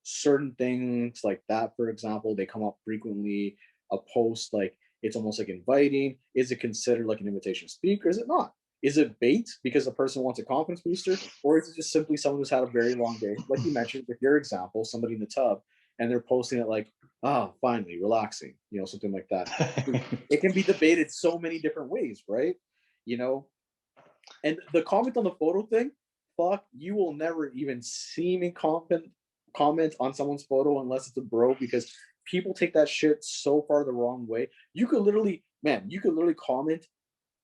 [SPEAKER 1] certain things like that. For example, they come up frequently. A post, like, it's almost like inviting. Is it considered like an invitation to speak, or is it not? Is it bait because the person wants a confidence booster, or is it just simply someone who's had a very long day? Like you mentioned with your example, somebody in the tub, and they're posting it like, oh, finally relaxing, you know, something like that. It can be debated so many different ways, right? You know, and the comment on the photo thing, fuck, you will never even see me comment on someone's photo unless it's a bro, because people take that shit so far the wrong way. You could literally comment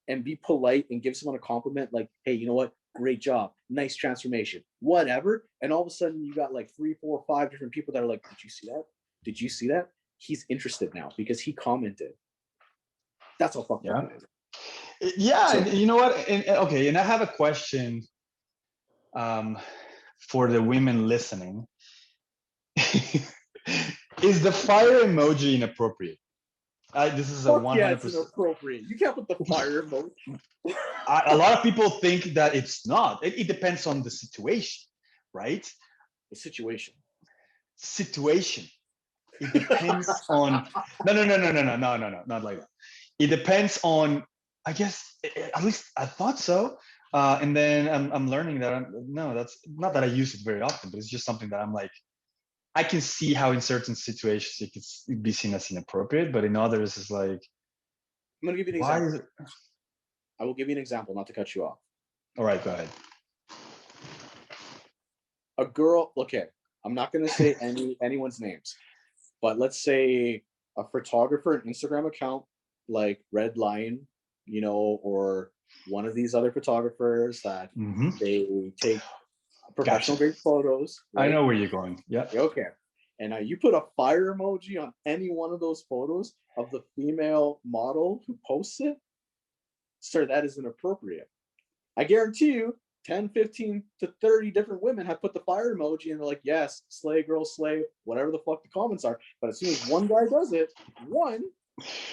[SPEAKER 1] and be polite and give someone a compliment like, hey, you know what? Great job. Nice transformation. Whatever. And all of a sudden you got like 3, 4, 5 different people that are like, did you see that? Did you see that? He's interested now because he commented. That's how fucked up it is.
[SPEAKER 2] Yeah, so, you know what? Okay, and I have a question for the women listening. Is the fire emoji inappropriate? This is a 100%.
[SPEAKER 1] Yeah, it's inappropriate. You can't put the fire emoji.
[SPEAKER 2] A lot of people think that it's not. It depends on the situation, right?
[SPEAKER 1] The situation.
[SPEAKER 2] It depends on. No, not like that. It depends on. I guess at least I thought so. And then I'm learning that that's not that I use it very often, but it's just something that I'm like, I can see how in certain situations it could be seen as inappropriate, but in others it's like,
[SPEAKER 1] I'm gonna give you an example. I will give you an example, not to cut you off.
[SPEAKER 2] All right, go ahead.
[SPEAKER 1] A girl, okay, I'm not gonna say anyone's names, but let's say a photographer, an Instagram account like Red Lion, you know, or one of these other photographers that they take professional grade photos.
[SPEAKER 2] Right? I know where you're going. Yeah.
[SPEAKER 1] Okay. And you put a fire emoji on any one of those photos of the female model who posts it, sir, that is inappropriate. I guarantee you 10, 15 to 30 different women have put the fire emoji and they're like, yes, slay, girl, slay, whatever the fuck the comments are. But as soon as one guy does it,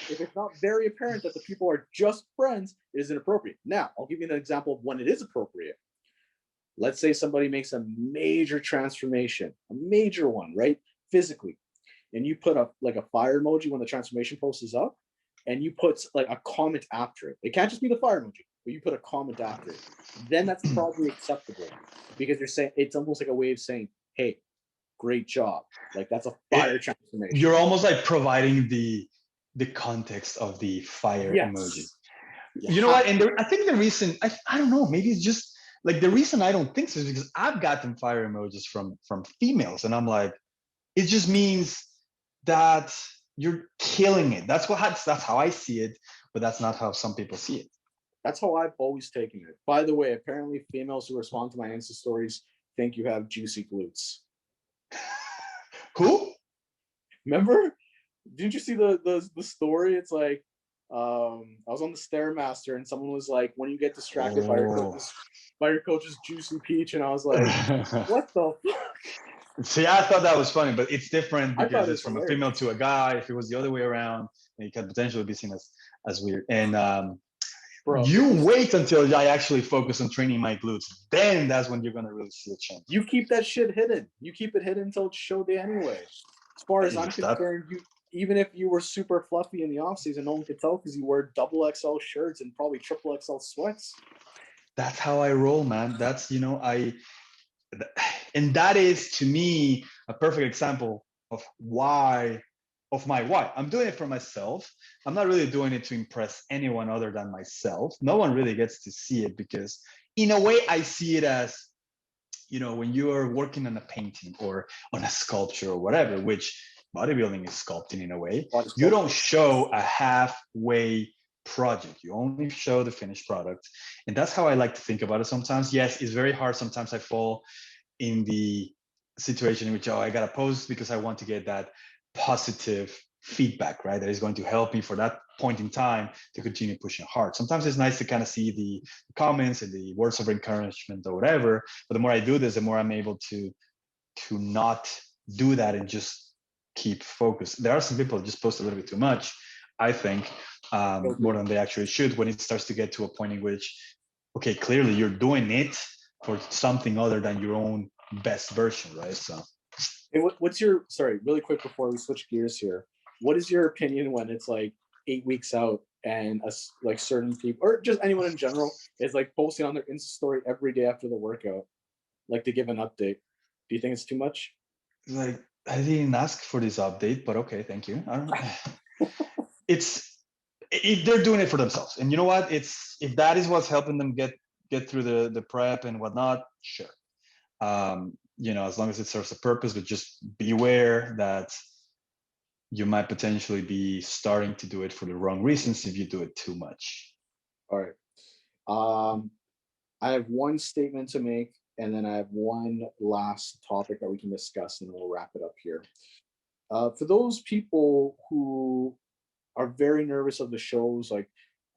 [SPEAKER 1] if it's not very apparent that the people are just friends, it is inappropriate. Now, I'll give you an example of when it is appropriate. Let's say somebody makes a major transformation, a major one, right? Physically. And you put a fire emoji when the transformation post is up, and you put like a comment after it. It can't just be the fire emoji, but you put a comment after it. Then that's probably acceptable, because you're saying, it's almost like a way of saying, hey, great job. Like, that's a fire transformation.
[SPEAKER 2] You're almost like providing the context of the fire emoji. You know what? And I think the reason, I don't know, maybe it's just like the reason I don't think so is because I've gotten fire emojis from females, and I'm like, it just means that you're killing it. That's how I see it, but that's not how some people see it.
[SPEAKER 1] That's how I've always taken it. By the way, apparently females who respond to my Insta stories think you have juicy glutes.
[SPEAKER 2] Who?
[SPEAKER 1] Remember? Didn't you see the story? It's like I was on the Stairmaster and someone was like, when you get distracted by your coach's juicy peach, and I was like, what the fuck?
[SPEAKER 2] See, I thought that was funny, but it's different because it's from
[SPEAKER 1] hilarious.
[SPEAKER 2] a female to a guy. If it was the other way around, it could potentially be seen as weird. And
[SPEAKER 1] Bro,
[SPEAKER 2] you wait until I actually focus on training my glutes. Then that's when you're gonna really see a change.
[SPEAKER 1] You keep that shit hidden. You keep it hidden until it's show day anyway. As far as I'm concerned, even if you were super fluffy in the off season, no one could tell because you wear double XL shirts and probably triple XL sweats.
[SPEAKER 2] That's how I roll, man. That's, and that is to me a perfect example of my why. I'm doing it for myself. I'm not really doing it to impress anyone other than myself. No one really gets to see it because in a way I see it as, when you are working on a painting or on a sculpture or whatever, which bodybuilding is sculpting in a way, you don't show a halfway project. You only show the finished product. And that's how I like to think about it sometimes. Yes, it's very hard. Sometimes I fall in the situation in which, I got to post because I want to get that positive feedback, right? That is going to help me for that point in time to continue pushing hard. Sometimes it's nice to kind of see the comments and the words of encouragement or whatever. But the more I do this, the more I'm able to not do that and just keep focused. There are some people that just post a little bit too much, I think, more than they actually should, when it starts to get to a point in which, okay, clearly you're doing it for something other than your own best version, right? So
[SPEAKER 1] hey, what's your, sorry, really quick before we switch gears here, what is your opinion when it's like 8 weeks out and like certain people, or just anyone in general, is like posting on their Insta story every day after the workout, like to give an update? Do you think it's too much?
[SPEAKER 2] Like, I didn't ask for this update, but okay, thank you. I don't know. They're doing it for themselves, and you know what? If that is what's helping them get through the prep and whatnot, sure. As long as it serves a purpose, but just beware that you might potentially be starting to do it for the wrong reasons if you do it too much.
[SPEAKER 1] All right. I have one statement to make, and then I have one last topic that we can discuss, and then we'll wrap it up here. For those people who are very nervous of the shows, like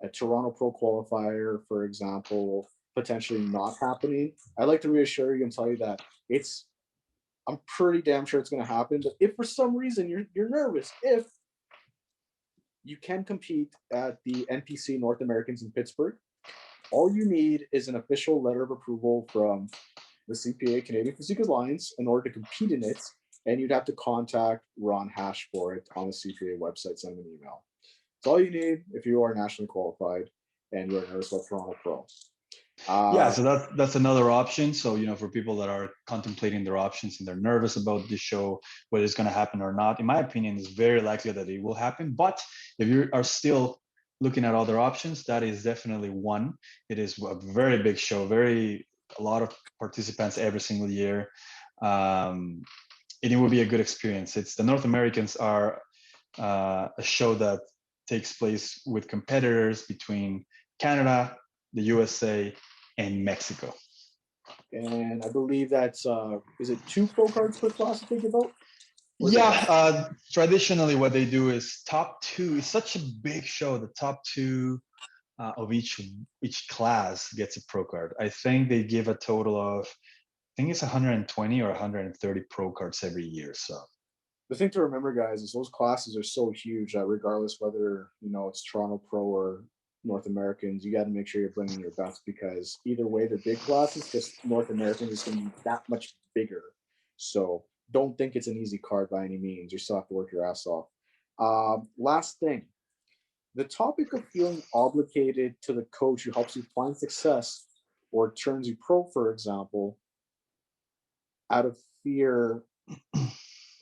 [SPEAKER 1] a Toronto Pro Qualifier, for example, potentially not happening, I'd like to reassure you and tell you that I'm pretty damn sure it's going to happen. But if for some reason you're nervous, if you can compete at the NPC North Americans in Pittsburgh, all you need is an official letter of approval from the CPA, Canadian Physique Alliance, in order to compete in it. And you'd have to contact Ron Hash for it on the CPA website, send him an email. It's all you need if you are nationally qualified and you're nervous about Toronto Pro.
[SPEAKER 2] So that's another option. So, for people that are contemplating their options and they're nervous about this show, whether it's going to happen or not, in my opinion, it's very likely that it will happen. But if you are still looking at other options, that is definitely one. It is a very big show, a lot of participants every single year. And it will be a good experience. The North Americans are a show that takes place with competitors between Canada, the USA, and Mexico.
[SPEAKER 1] And I believe that's, is it 2 pro cards per class that they give out?
[SPEAKER 2] Yeah, traditionally what they do is top 2. It's such a big show. The top 2 of each class gets a pro card. I think they give a total of, I think it's 120 or 130 pro cards every year. So
[SPEAKER 1] the thing to remember, guys, is those classes are so huge that regardless whether it's Toronto Pro or North Americans, you got to make sure you're bringing your best, because either way, they're big classes. Just North Americans is going to be that much bigger. So don't think it's an easy card by any means. You still have to work your ass off. Last thing, the topic of feeling obligated to the coach who helps you find success or turns you pro, for example, out of fear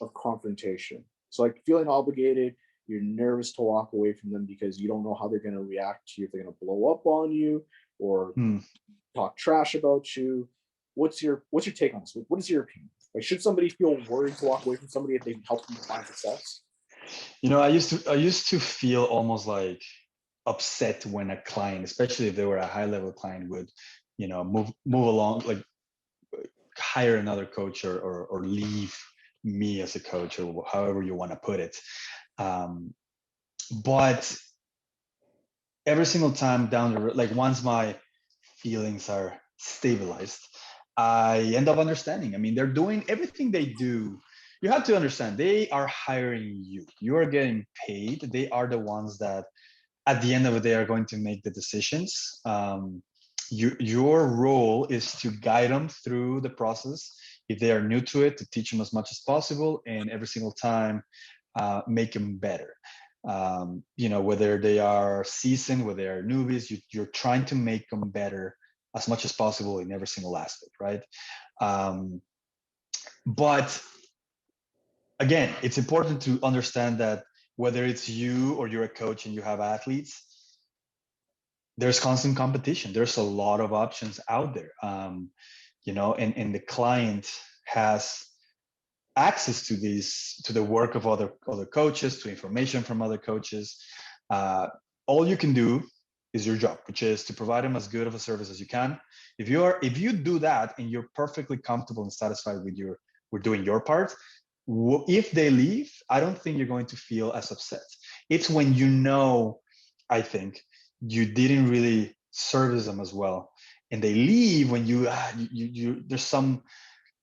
[SPEAKER 1] of confrontation. So like feeling obligated, you're nervous to walk away from them because you don't know how they're going to react to you, if they're going to blow up on you or talk trash about you. What's your take on this? What is your opinion? Like, should somebody feel worried to walk away from somebody if they've helped them find success?
[SPEAKER 2] I used to feel almost like upset when a client, especially if they were a high level client, would, move along, like hire another coach or leave me as a coach, or however you want to put it. But every single time down the road, like once my feelings are stabilized, I end up understanding. I mean, they're doing everything they do. You have to understand, they are hiring you. You are getting paid. They are the ones that, at the end of the day, are going to make the decisions. Your role is to guide them through the process. If they are new to it, to teach them as much as possible, and every single time, make them better. Whether they are seasoned, whether they are newbies, you're trying to make them better as much as possible in every single aspect, right? But again, it's important to understand that whether it's you or you're a coach and you have athletes, there's constant competition. There's a lot of options out there, and the client has access to the work of other coaches, to information from other coaches. All you can do is your job, which is to provide them as good of a service as you can. If you do that and you're perfectly comfortable and satisfied with doing your part, if they leave, I don't think you're going to feel as upset. It's when I think you didn't really service them as well, and they leave, when you there's some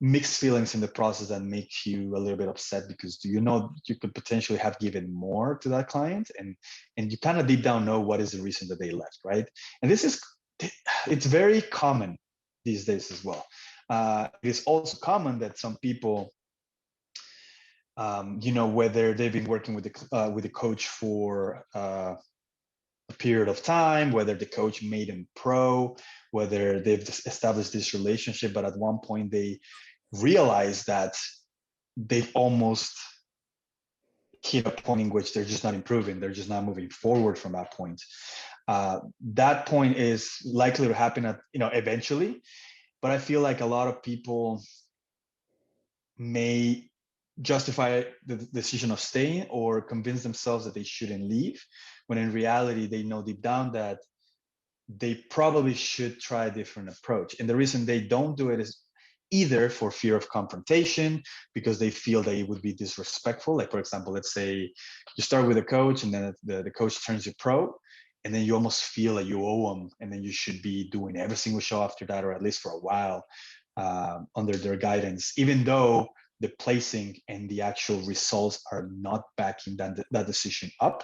[SPEAKER 2] mixed feelings in the process that make you a little bit upset, because you could potentially have given more to that client, and you kind of deep down know what is the reason that they left, right? And it's very common these days as well. It is also common that some people, whether they've been working with the coach for a period of time, whether the coach made them pro, whether they've established this relationship, but at one point they realize that they've almost hit a point in which they're just not improving, they're just not moving forward from that point. That point is likely to happen eventually, but I feel like a lot of people may justify the decision of staying or convince themselves that they shouldn't leave, when in reality they know deep down that they probably should try a different approach. And the reason they don't do it is either for fear of confrontation, because they feel that it would be disrespectful. Like, for example, let's say you start with a coach and then the coach turns you pro, and then you almost feel like you owe them, and then you should be doing every single show after that, or at least for a while, under their guidance, even though the placing and the actual results are not backing that decision up.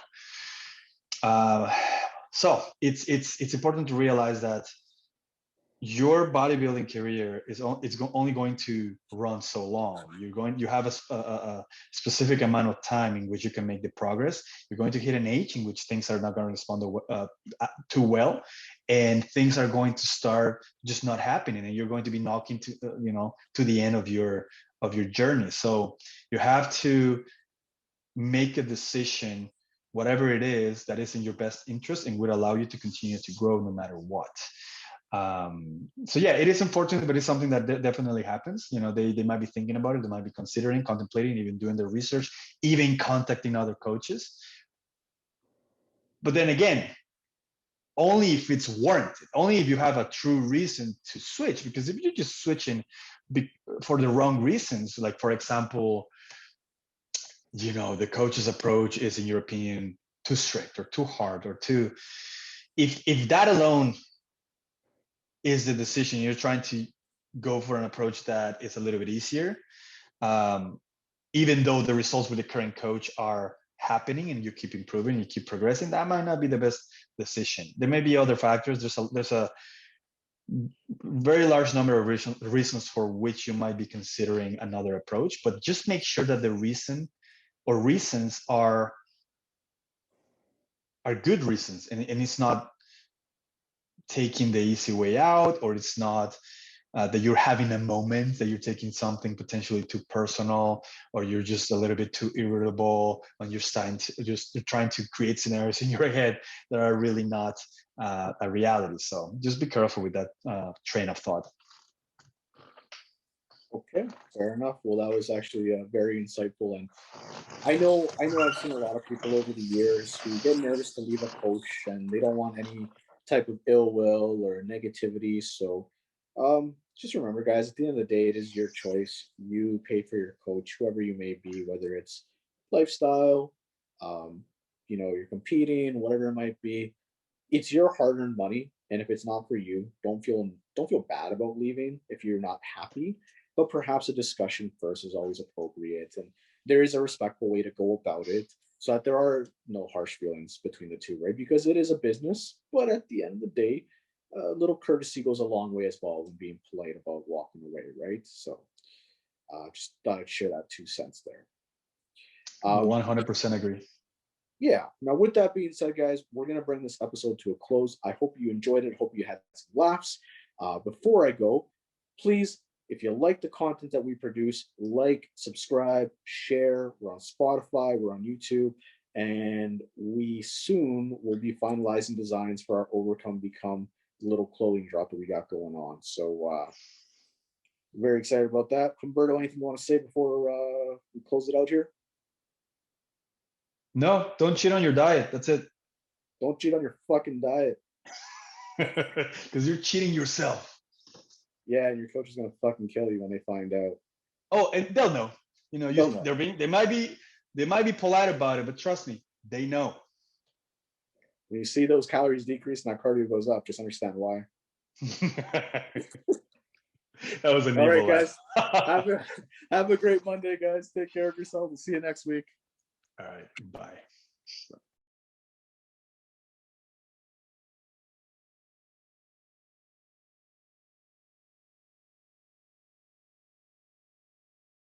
[SPEAKER 2] So it's important to realize that your bodybuilding career is only going to run so long. You have a specific amount of time in which you can make the progress. You're going to hit an age in which things are not going to respond too well, and things are going to start just not happening, and you're going to be knocking to the end of your journey. So you have to make a decision, whatever it is, that is in your best interest and would allow you to continue to grow no matter what. So yeah, it is important, but it's something that definitely happens. They might be thinking about it, they might be considering, contemplating, even doing their research, even contacting other coaches. But then again, only if it's warranted, only if you have a true reason to switch. Because if you're just switching for the wrong reasons, like, for example, the coach's approach is, in your opinion, too strict or too hard or too, if that alone is the decision, you're trying to go for an approach that is a little bit easier, even though the results with the current coach are happening and you keep improving, you keep progressing, that might not be the best decision. There may be other factors. There's a very large number of reasons for which you might be considering another approach, but just make sure that the reason or reasons are good reasons, and it's not taking the easy way out, or it's not that you're having a moment, that you're taking something potentially too personal, or you're just a little bit too irritable when you're trying to create scenarios in your head that are really not a reality. So just be careful with that train of thought.
[SPEAKER 1] Okay, fair enough. Well, that was actually very insightful, and I know I've seen a lot of people over the years who get nervous to leave a coach, and they don't want any type of ill will or negativity. So, just remember, guys, at the end of the day, it is your choice. You pay for your coach, whoever you may be, whether it's lifestyle, um, you're competing, whatever it might be. It's your hard-earned money, and if it's not for you, don't feel bad about leaving if you're not happy. But perhaps a discussion first is always appropriate, and there is a respectful way to go about it, so that there are no harsh feelings between the two, right? Because it is a business, but at the end of the day, a little courtesy goes a long way as well when being polite about walking away, right? So, just thought I'd share that 2 cents there.
[SPEAKER 2] 100% agree.
[SPEAKER 1] Yeah. Now, with that being said, guys, we're going to bring this episode to a close. I hope you enjoyed it. Hope you had some laughs. Before I go, please, if you like the content that we produce, like, subscribe, share. We're on Spotify, we're on YouTube, and we soon will be finalizing designs for our Overcome Become little clothing drop that we got going on. So, very excited about that. Humberto, anything you want to say before we close it out here?
[SPEAKER 2] No, don't cheat on your diet. That's it.
[SPEAKER 1] Don't cheat on your fucking diet.
[SPEAKER 2] Because you're cheating yourself.
[SPEAKER 1] Yeah, and your coach is gonna fucking kill you when they find out.
[SPEAKER 2] Oh, and they'll know.
[SPEAKER 1] They'll know.
[SPEAKER 2] They might be polite about it, but trust me, they know.
[SPEAKER 1] When you see those calories decrease and that cardio goes up, just understand why.
[SPEAKER 2] That was an
[SPEAKER 1] All
[SPEAKER 2] evil
[SPEAKER 1] right,
[SPEAKER 2] laugh.
[SPEAKER 1] guys. Have a great Monday, guys. Take care of yourself. We'll see you next week.
[SPEAKER 2] All right, bye.